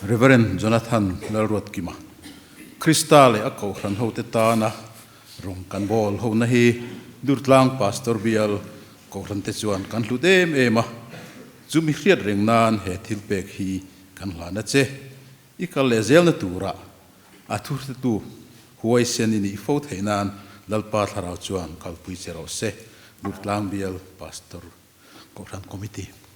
Reverend Jonathan Lalruat Kima Krista le akau ran ho te tana rong kan bol ho na hi durtlang pastor bial ko ran te chuan kan hludem ema chumi hriat reng nan he thil pek hi kan hlana che ikal le zel na tura athur te tu huai sen ni fo theinan lalpa tharau chuan kalpui chero se durtlang bial pastor ko ran committee